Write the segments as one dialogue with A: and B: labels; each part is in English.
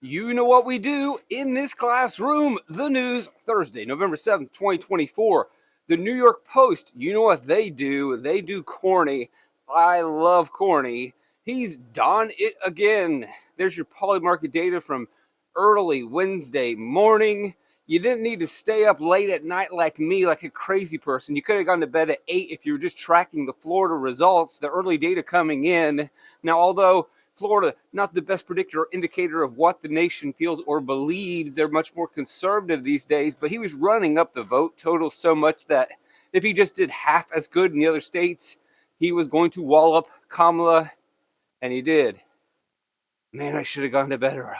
A: You know what we do in this classroom. The news, Thursday, November 7th, 2024. The New York Post, you know what they do? They do corny. I love corny. He's done it again. There's your polymarket data from early Wednesday morning. You didn't need to stay up late at night like me, like a crazy person. You could have gone to bed at 8 if you were just tracking the Florida results, the early data coming in. Now, although Florida, not the best predictor or indicator of what the nation feels or believes. They're much more conservative these days, but he was running up the vote total so much that if he just did half as good in the other states, he was going to wall up Kamala, and he did. Man, I should have gone to bed early.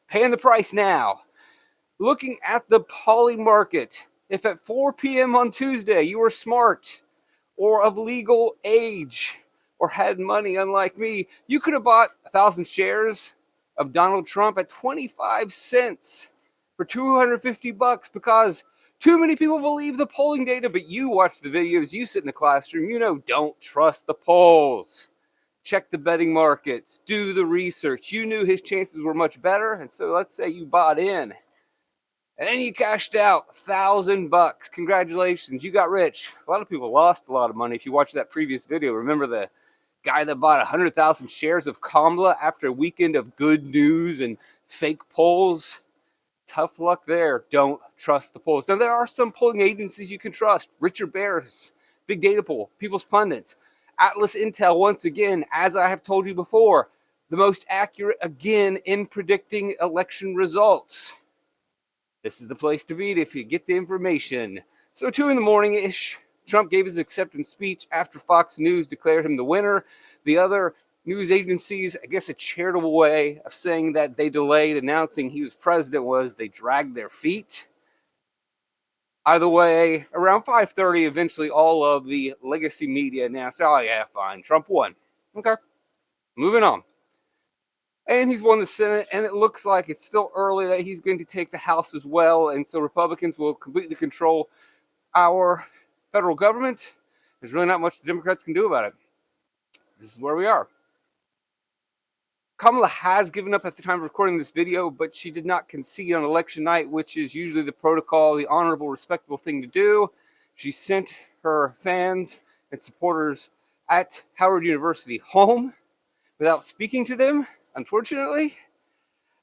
A: Paying the price now. Looking at the poly market, if at 4 p.m. on Tuesday you were smart or of legal age, or had money, unlike me, you could have bought 1,000 shares of Donald Trump at 25 cents for $250 because too many people believe the polling data, but you watch the videos, you sit in the classroom, you know, don't trust the polls. Check the betting markets, do the research. You knew his chances were much better, and so let's say you bought in. And then you cashed out $1,000. Congratulations, you got rich. A lot of people lost a lot of money. If you watch that previous video, remember the guy that bought 100,000 shares of Kamala after a weekend of good news and fake polls? Tough luck there. Don't trust the polls. Now, there are some polling agencies you can trust. Richard Bears, Big Data Poll, People's Pundit, Atlas Intel, once again, as I have told you before, the most accurate, again, in predicting election results. This is the place to be if you get the information. So 2 in the morning-ish, Trump gave his acceptance speech after Fox News declared him the winner. The other news agencies, I guess a charitable way of saying that they delayed announcing he was president was they dragged their feet. Either way, around 5:30, eventually all of the legacy media announced, oh yeah, fine, Trump won. Okay, moving on. And he's won the Senate, and it looks like it's still early that he's going to take the House as well, and so Republicans will completely control our federal government. There's really not much the Democrats can do about it. This is where we are. Kamala has given up at the time of recording this video, but she did not concede on election night, which is usually the protocol, the honorable, respectable thing to do. She sent her fans and supporters at Howard University home without speaking to them, unfortunately.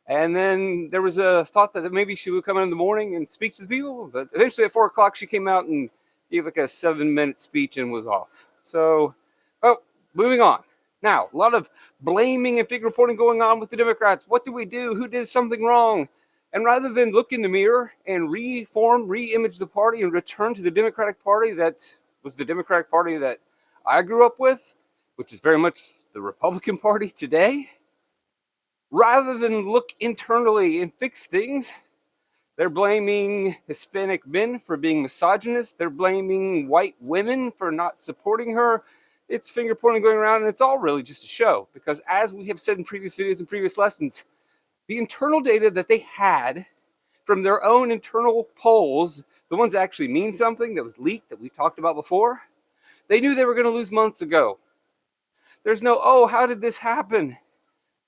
A: And then there was a thought that maybe she would come in the morning and speak to the people, but eventually at 4 o'clock she came out and gave like a 7-minute speech and was off. So, moving on. Now, a lot of blaming and fake reporting going on with the Democrats. What did we do? Who did something wrong? And rather than look in the mirror and re-image the party and return to the Democratic Party that was the Democratic Party that I grew up with, which is very much the Republican Party today, rather than look internally and fix things, they're blaming Hispanic men for being misogynist. They're blaming white women for not supporting her. It's finger pointing going around, and it's all really just a show. Because as we have said in previous videos and previous lessons, the internal data that they had from their own internal polls, the ones that actually mean something, that was leaked, that we talked about before, they knew they were going to lose months ago. There's no, oh, how did this happen?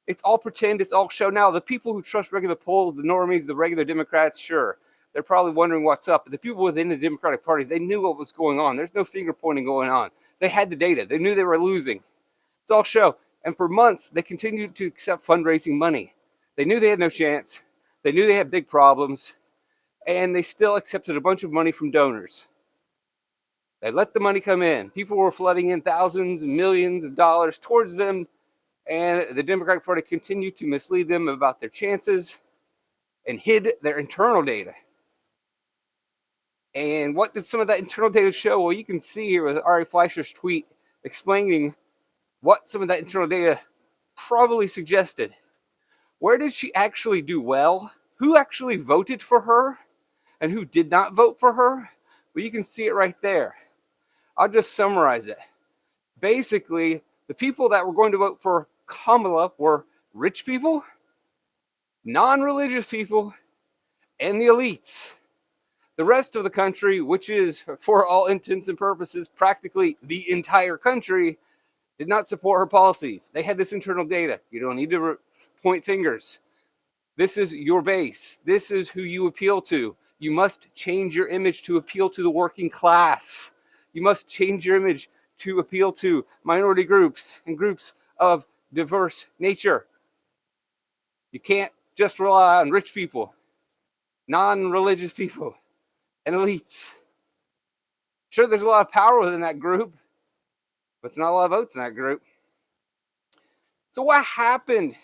A: It's all pretend, it's all show. Now, the people who trust regular polls, the normies, the regular Democrats, sure, they're probably wondering what's up. But the people within the Democratic Party, they knew what was going on. There's no finger pointing going on. They had the data. They knew they were losing. It's all show. And for months, they continued to accept fundraising money. They knew they had no chance. They knew they had big problems. And they still accepted a bunch of money from donors. They let the money come in. People were flooding in thousands and millions of dollars towards them. And the Democratic Party continued to mislead them about their chances and hid their internal data. And what did some of that internal data show? Well, you can see here with Ari Fleischer's tweet explaining what some of that internal data probably suggested. Where did she actually do well? Who actually voted for her? And who did not vote for her? Well, you can see it right there. I'll just summarize it. Basically, the people that were going to vote for Kamala were rich people, non-religious people, and the elites. The rest of the country, which is, for all intents and purposes, practically the entire country, did not support her policies. They had this internal data. You don't need to point fingers. This is your base. This is who you appeal to. You must change your image to appeal to the working class. You must change your image to appeal to minority groups and groups of diverse nature. You can't just rely on rich people, non-religious people, and elites. Sure, there's a lot of power within that group, but it's not a lot of votes in that group. So what happened?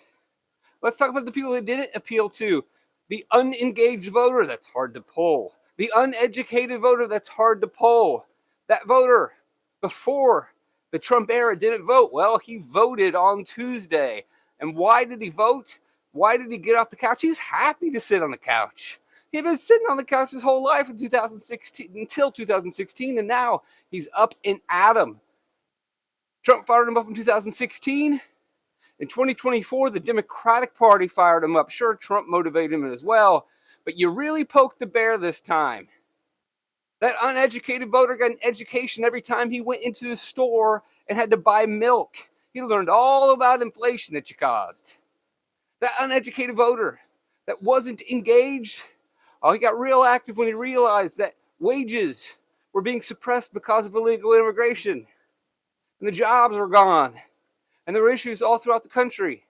A: Let's talk about the people that didn't appeal to. The unengaged voter, that's hard to poll. The uneducated voter, that's hard to poll. That voter before the Trump era didn't vote. Well, he voted on Tuesday. And why did he vote? Why did he get off the couch? He's happy to sit on the couch. He'd been sitting on the couch his whole life in 2016 until 2016, and now he's up and at 'em. Trump fired him up in 2016. In 2024, the Democratic Party fired him up. Sure, Trump motivated him as well, but you really poked the bear this time. That uneducated voter got an education every time he went into the store and had to buy milk. He learned all about inflation that you caused. That uneducated voter that wasn't engaged, oh, he got real active when he realized that wages were being suppressed because of illegal immigration, and the jobs were gone, and there were issues all throughout the country.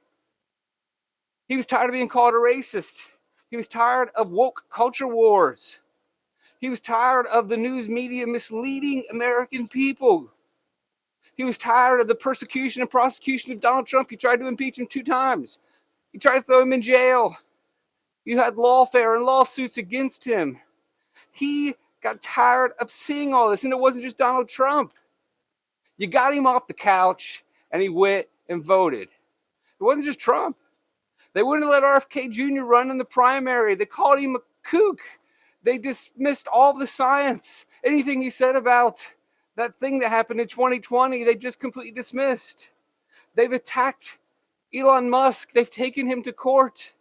A: He was tired of being called a racist. He was tired of woke culture wars. He was tired of the news media misleading American people. He was tired of the persecution and prosecution of Donald Trump. He tried to impeach him 2 times. He tried to throw him in jail. You had lawfare and lawsuits against him. He got tired of seeing all this, and it wasn't just Donald Trump. You got him off the couch, and he went and voted. It wasn't just Trump. They wouldn't let RFK Jr. run in the primary. They called him a kook. They dismissed all the science. Anything he said about that thing that happened in 2020, they just completely dismissed. They've attacked Elon Musk. They've taken him to court.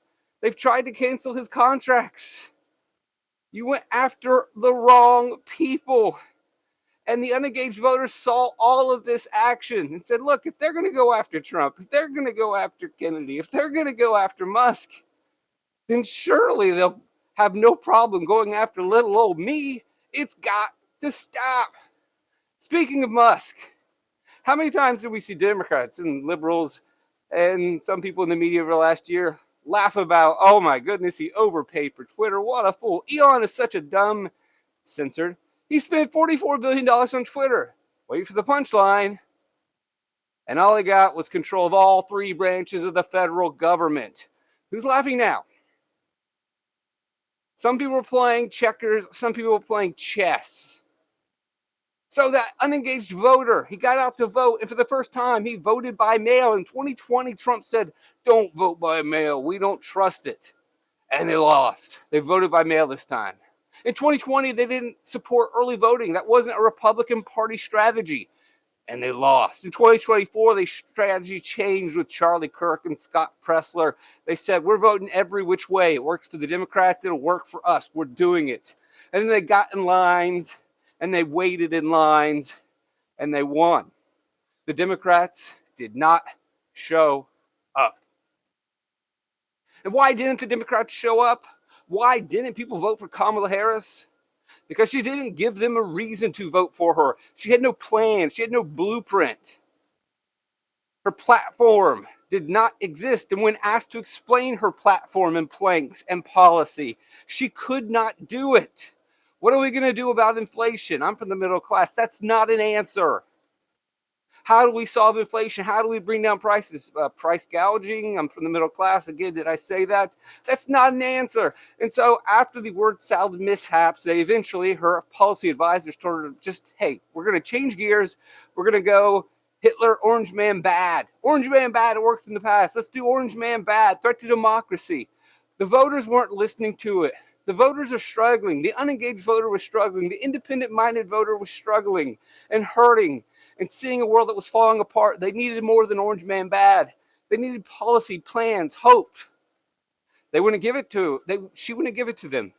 A: They've tried to cancel his contracts. You went after the wrong people. And the unengaged voters saw all of this action and said, look, if they're going to go after Trump, if they're going to go after Kennedy, if they're going to go after Musk, then surely they'll have no problem going after little old me. It's got to stop. Speaking of Musk, how many times did we see Democrats and liberals and some people in the media over the last year laugh about, oh my goodness, he overpaid for Twitter. What a fool. Elon is such a dumb, censored. He spent $44 billion on Twitter. Wait for the punchline. And all he got was control of all 3 branches of the federal government. Who's laughing now? Some people were playing checkers. Some people were playing chess. So that unengaged voter, he got out to vote. And for the first time, he voted by mail. In 2020, Trump said, don't vote by mail. We don't trust it. And they lost. They voted by mail this time. In 2020, they didn't support early voting. That wasn't a Republican Party strategy. And they lost. In 2024, their strategy changed with Charlie Kirk and Scott Pressler. They said, we're voting every which way. It works for the Democrats. It'll work for us. We're doing it. And then they got in lines, and they waited in lines, and they won. The Democrats did not show up. And why didn't the Democrats show up? Why didn't people vote for Kamala Harris? Because she didn't give them a reason to vote for her. She had no plan. She had no blueprint. Her platform did not exist. And when asked to explain her platform and planks and policy, she could not do it. What are we going to do about inflation? I'm from the middle class. That's not an answer. How do we solve inflation? How do we bring down prices? Price gouging? I'm from the middle class. Again, did I say that? That's not an answer. And so after the word salad mishaps, they eventually, her policy advisors told her, just, hey, we're going to change gears. We're going to go Hitler, Orange Man bad. Orange Man bad, it worked in the past. Let's do Orange Man bad. Threat to democracy. The voters weren't listening to it. The voters are struggling. The unengaged voter was struggling. The independent-minded voter was struggling and hurting and seeing a world that was falling apart. They needed more than Orange Man bad. They needed policy, plans, hope. They wouldn't give it to, she wouldn't give it to them.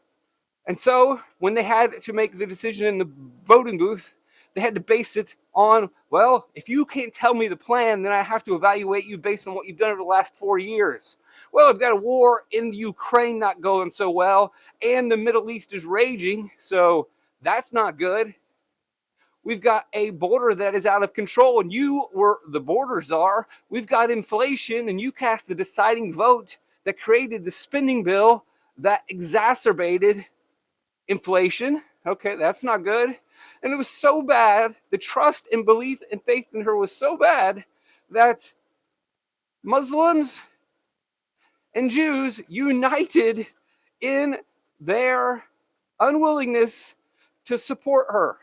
A: And so when they had to make the decision in the voting booth, they had to base it on, well, if you can't tell me the plan, then I have to evaluate you based on what you've done over the last 4 years. Well, I've got a war in Ukraine not going so well, and the Middle East is raging, so that's not good. We've got a border that is out of control, and you were the border czar. We've got inflation, and you cast the deciding vote that created the spending bill that exacerbated inflation. Okay, that's not good. And it was so bad, the trust and belief and faith in her was so bad that Muslims and Jews united in their unwillingness to support her.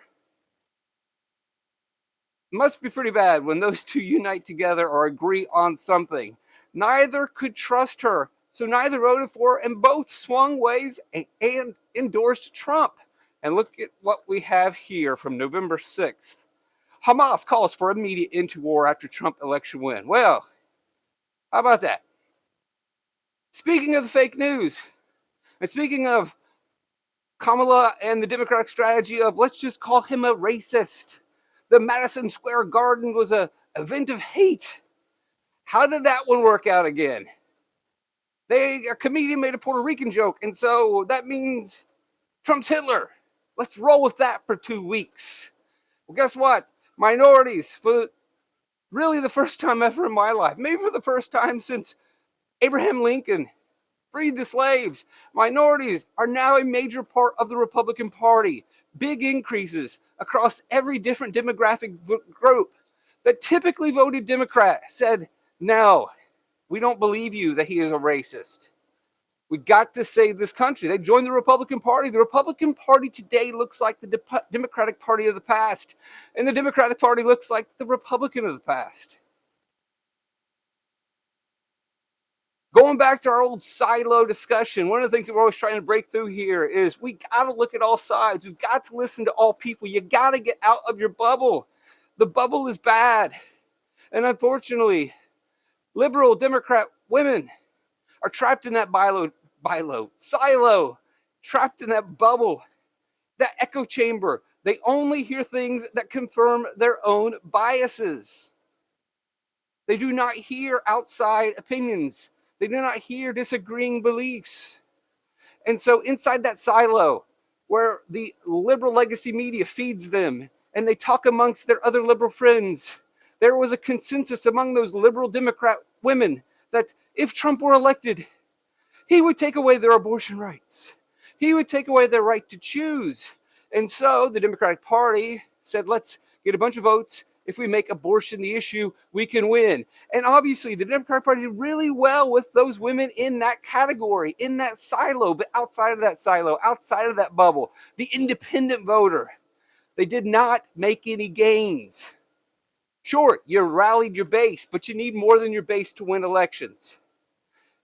A: Must be pretty bad when those two unite together or agree on something. Neither could trust her, so neither voted for her, and both swung ways and endorsed Trump. And look at what we have here from November 6th. Hamas calls for immediate end to war after Trump election win. Well, how about that? Speaking of the fake news, and speaking of Kamala and the Democratic strategy of let's just call him a racist. The Madison Square Garden was an event of hate. How did that one work out again? A comedian made a Puerto Rican joke, and so that means Trump's Hitler. Let's roll with that for 2 weeks. Well, guess what? Minorities, for really the first time ever in my life, maybe for the first time since Abraham Lincoln freed the slaves, minorities are now a major part of the Republican Party. Big increases across every different demographic group that typically voted Democrat said, no, we don't believe you that he is a racist. We got to save this country. They joined the Republican Party. The Republican Party today looks like the Democratic Party of the past, and the Democratic Party looks like the Republican of the past. Going back to our old silo discussion, one of the things that we're always trying to break through here is we got to look at all sides. We've got to listen to all people. You got to get out of your bubble. The bubble is bad. And unfortunately, liberal Democrat women are trapped in that silo, trapped in that bubble, that echo chamber. They only hear things that confirm their own biases. They do not hear outside opinions. They do not hear disagreeing beliefs. And so inside that silo, where the liberal legacy media feeds them, and they talk amongst their other liberal friends, there was a consensus among those liberal Democrat women that if Trump were elected, he would take away their abortion rights. He would take away their right to choose. And so the Democratic Party said, let's get a bunch of votes. If we make abortion the issue, we can win. And obviously, the Democratic Party did really well with those women in that category, in that silo, but outside of that silo, outside of that bubble, the independent voter, they did not make any gains. Sure, you rallied your base, but you need more than your base to win elections.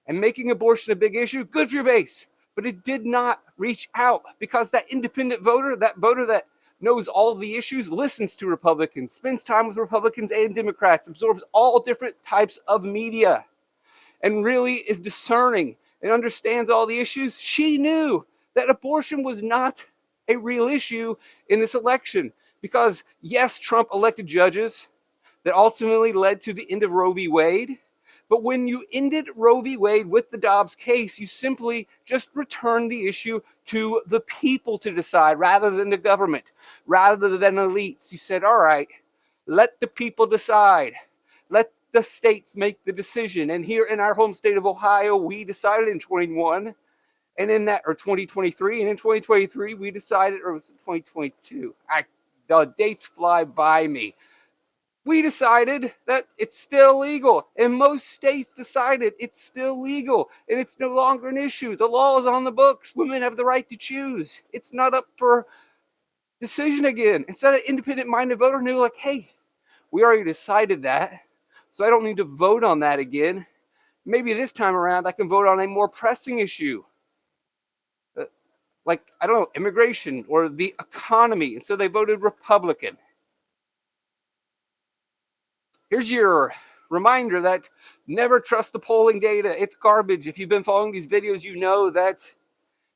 A: And making abortion a big issue, good for your base, but it did not reach out because that independent voter, that voter that knows all of the issues, listens to Republicans, spends time with Republicans and Democrats, absorbs all different types of media, and really is discerning and understands all the issues. She knew that abortion was not a real issue in this election because, yes, Trump elected judges that ultimately led to the end of Roe v. Wade. But when you ended Roe v. Wade with the Dobbs case, you simply just returned the issue to the people to decide rather than the government, rather than elites. You said, all right, let the people decide. Let the states make the decision. And here in our home state of Ohio, we decided in 2023, and in 2023, we decided, or was it 2022? The dates fly by me. We decided that it's still legal, and most states decided it's still legal, and it's no longer an issue. The law is on the books. Women have the right to choose. It's not up for decision again. Instead, an independent-minded voter knew, like, hey, we already decided that, so I don't need to vote on that again. Maybe this time around, I can vote on a more pressing issue, like, I don't know, immigration or the economy, and so they voted Republican. Here's your reminder that never trust the polling data. It's garbage. If you've been following these videos, you know that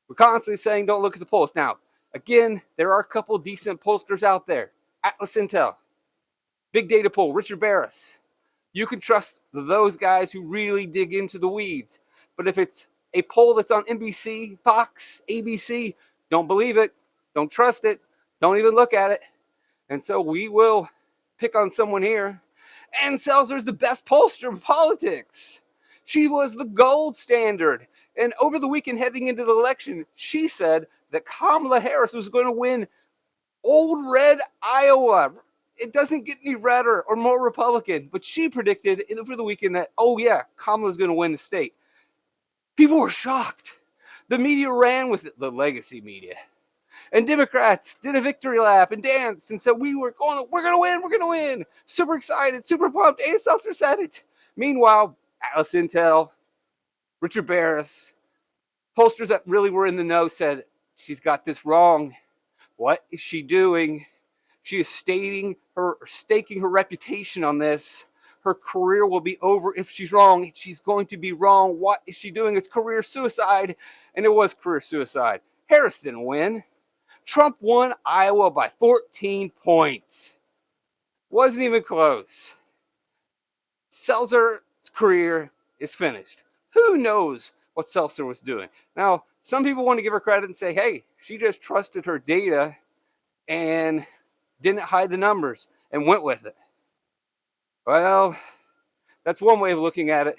A: we're constantly saying don't look at the polls. Now, again, there are a couple decent pollsters out there. Atlas Intel, Big data poll, Richard Barris. You can trust those guys who really dig into the weeds. But if it's a poll that's on NBC, Fox, ABC, don't believe it. Don't trust it. Don't even look at it. And so we will pick on someone here. Ann Selzer's the best pollster in politics. She was the gold standard. And over the weekend heading into the election, she said that Kamala Harris was going to win old red Iowa. It doesn't get any redder or more Republican, but she predicted over the weekend that, oh yeah, Kamala's going to win the state. People were shocked. The media ran with it, the legacy media. And Democrats did a victory lap and danced and said, we're going to win. Super excited, super pumped. Ann Seltzer said it. Meanwhile, Alice Intel, Richard Barris, pollsters that really were in the know said, she's got this wrong. What is she doing? She is staking her reputation on this. Her career will be over if she's wrong. She's going to be wrong. What is she doing? It's career suicide. And it was career suicide. Harris didn't win. Trump won Iowa by 14 points. Wasn't even close. Seltzer's career is finished. Who knows what Seltzer was doing? Now, some people want to give her credit and say, hey, she just trusted her data and didn't hide the numbers and went with it. Well, that's one way of looking at it.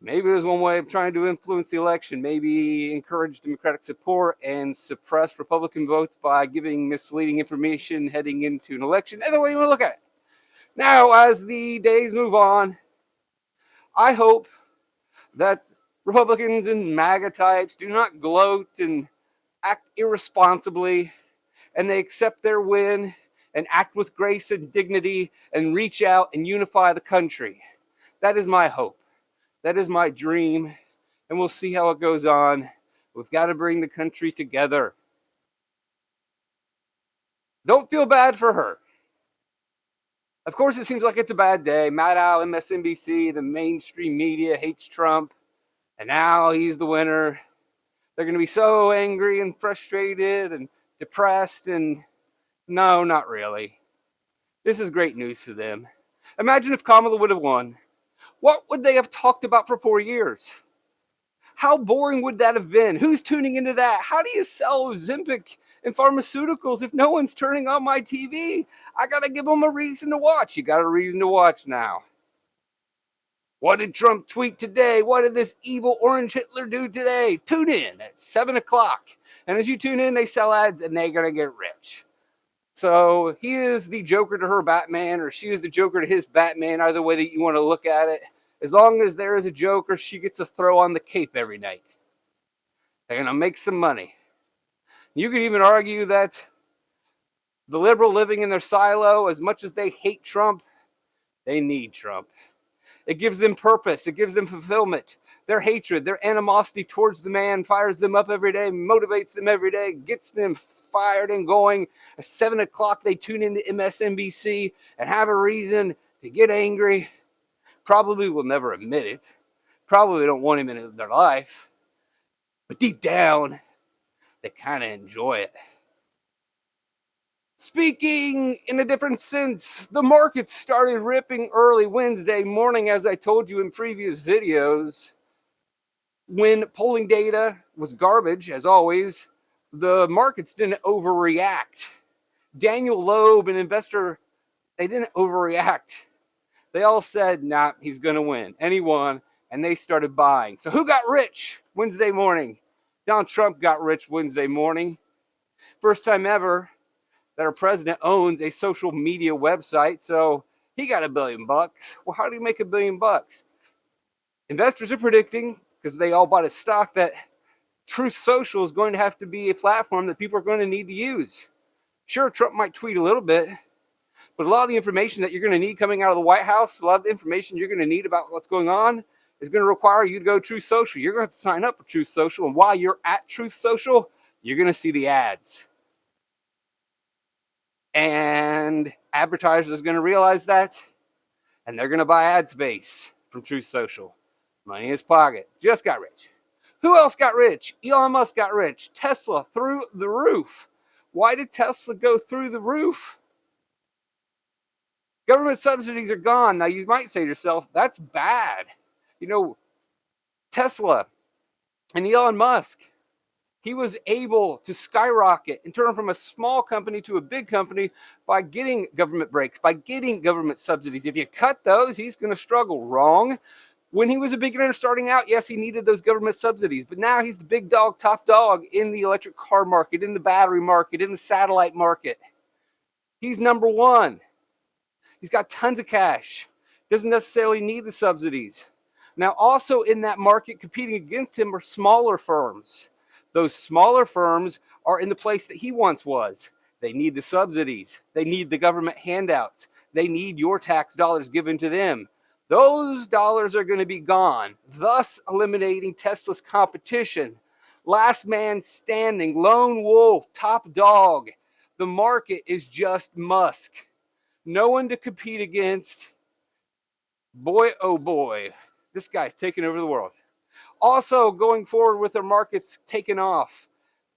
A: Maybe it was one way of trying to influence the election, maybe encourage Democratic support and suppress Republican votes by giving misleading information heading into an election. Either way you want to look at it. Now, as the days move on, I hope that Republicans and MAGA types do not gloat and act irresponsibly, and they accept their win and act with grace and dignity and reach out and unify the country. That is my hope. That is my dream, and we'll see how it goes on. We've got to bring the country together. Don't feel bad for her. Of course, it seems like it's a bad day. Maddow, MSNBC, the mainstream media hates Trump, and now he's the winner. They're going to be so angry and frustrated and depressed, and no, not really. This is great news for them. Imagine if Kamala would have won. What would they have talked about for 4 years? How boring would that have been? Who's tuning into that? How do you sell Ozempic and pharmaceuticals if no one's turning on my TV? I got to give them a reason to watch. You got a reason to watch now. What did Trump tweet today? What did this evil orange Hitler do today? Tune in at 7 o'clock. And as you tune in, they sell ads and they're going to get rich. So he is the Joker to her Batman, or she is the Joker to his Batman, either way that you want to look at it. As long as there is a Joker, she gets to throw on the cape every night. They're going to make some money. You could even argue that the liberal living in their silo, as much as they hate Trump, they need Trump. It gives them purpose. It gives them fulfillment. Their hatred, their animosity towards the man fires them up every day, motivates them every day, gets them fired and going. At 7 o'clock, they tune into MSNBC and have a reason to get angry. Probably will never admit it. Probably don't want him in their life. But deep down, they kind of enjoy it. Speaking in a different sense, the market started ripping early Wednesday morning, as I told you in previous videos. When polling data was garbage, as always, the markets didn't overreact. Daniel Loeb, an investor, they didn't overreact. They all said, nah, he's going to win. And he won, and they started buying. So who got rich Wednesday morning? Donald Trump got rich Wednesday morning. First time ever that our president owns a social media website, so he got $1 billion. Well, how do you make $1 billion? Investors are predicting, because they all bought his stock, that Truth Social is going to have to be a platform that people are going to need to use. Sure, Trump might tweet a little bit, but a lot of the information that you're going to need coming out of the White House, a lot of the information you're going to need about what's going on is going to require you to go to Truth Social. You're going to have to sign up for Truth Social, and while you're at Truth Social, you're going to see the ads. And advertisers are going to realize that, and they're going to buy ad space from Truth Social. Money in his pocket. Just got rich. Who else got rich? Elon Musk got rich. Tesla through the roof. Why did Tesla go through the roof? Government subsidies are gone. Now, you might say to yourself, that's bad. Tesla and Elon Musk, he was able to skyrocket and turn from a small company to a big company by getting government breaks, by getting government subsidies. If you cut those, he's going to struggle. Wrong. When he was a beginner starting out, yes, he needed those government subsidies, but now he's the big dog, top dog in the electric car market, in the battery market, in the satellite market. He's number one. He's got tons of cash. Doesn't necessarily need the subsidies. Now, also in that market, competing against him are smaller firms. Those smaller firms are in the place that he once was. They need the subsidies. They need the government handouts. They need your tax dollars given to them. Those dollars are going to be gone, thus eliminating Tesla's competition. Last man standing, lone wolf, top dog. The market is just Musk. No one to compete against. Boy, oh boy, this guy's taking over the world. Also, going forward with their markets taking off,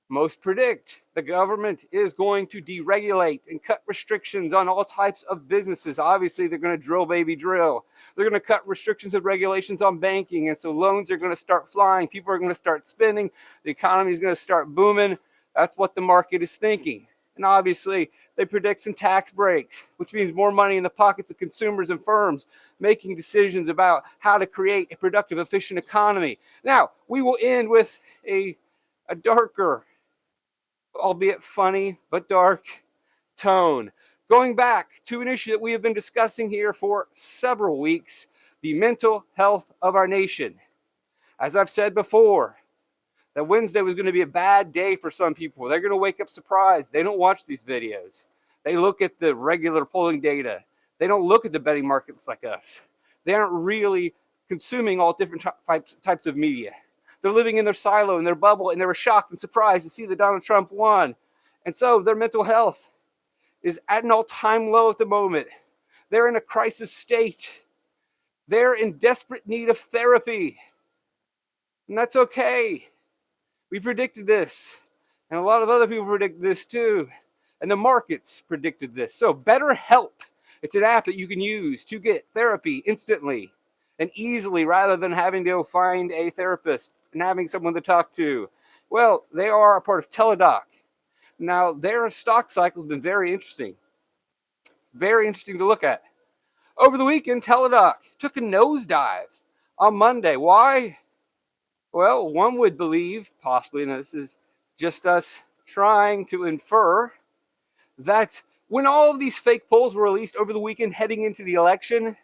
A: most predict the government is going to deregulate and cut restrictions on all types of businesses. Obviously, they're going to drill, baby, drill. They're going to cut restrictions and regulations on banking, and so loans are going to start flying. People are going to start spending. The economy is going to start booming. That's what the market is thinking. And obviously, they predict some tax breaks, which means more money in the pockets of consumers and firms making decisions about how to create a productive, efficient economy. Now, we will end with a darker, albeit funny, but dark tone. Going back to an issue that we have been discussing here for several weeks, the mental health of our nation. As I've said before, that Wednesday was going to be a bad day for some people. They're going to wake up surprised. They don't watch these videos. They look at the regular polling data. They don't look at the betting markets like us. They aren't really consuming all different types of media. They're living in their silo, in their bubble, and they were shocked and surprised to see that Donald Trump won. And so their mental health is at an all-time low at the moment. They're in a crisis state. They're in desperate need of therapy. And that's okay. We predicted this, and a lot of other people predicted this too, and the markets predicted this. So BetterHelp, it's an app that you can use to get therapy instantly and easily rather than having to go find a therapist and having someone to talk to. Well, they are a part of Teladoc. Now, their stock cycle has been very interesting to look at. Over the weekend, Teladoc took a nosedive on Monday. Why? Well, one would believe, possibly, and this is just us trying to infer, that when all of these fake polls were released over the weekend heading into the election,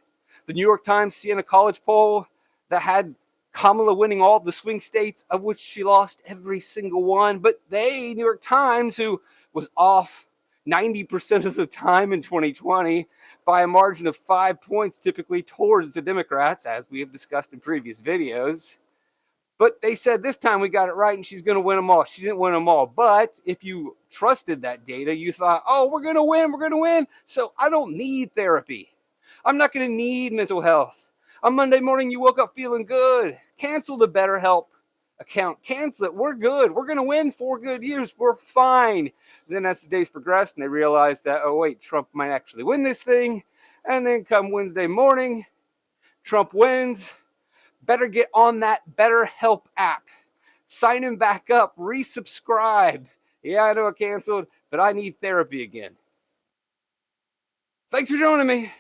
A: the New York Times Siena College poll that had Kamala winning all of the swing states, of which she lost every single one, but New York Times, who was off 90% of the time in 2020 by a margin of 5 points, typically towards the Democrats, as we have discussed in previous videos. But they said this time we got it right and she's going to win them all. She didn't win them all. But if you trusted that data, you thought, oh, we're going to win. So I don't need therapy. I'm not going to need mental health. On Monday morning, you woke up feeling good. Cancel the BetterHelp account. Cancel it. We're good. We're going to win 4 good years. We're fine. Then as the days progressed and they realized that, oh, wait, Trump might actually win this thing. And then come Wednesday morning, Trump wins. Better get on that BetterHelp app. Sign him back up. Resubscribe. Yeah, I know I canceled, but I need therapy again. Thanks for joining me.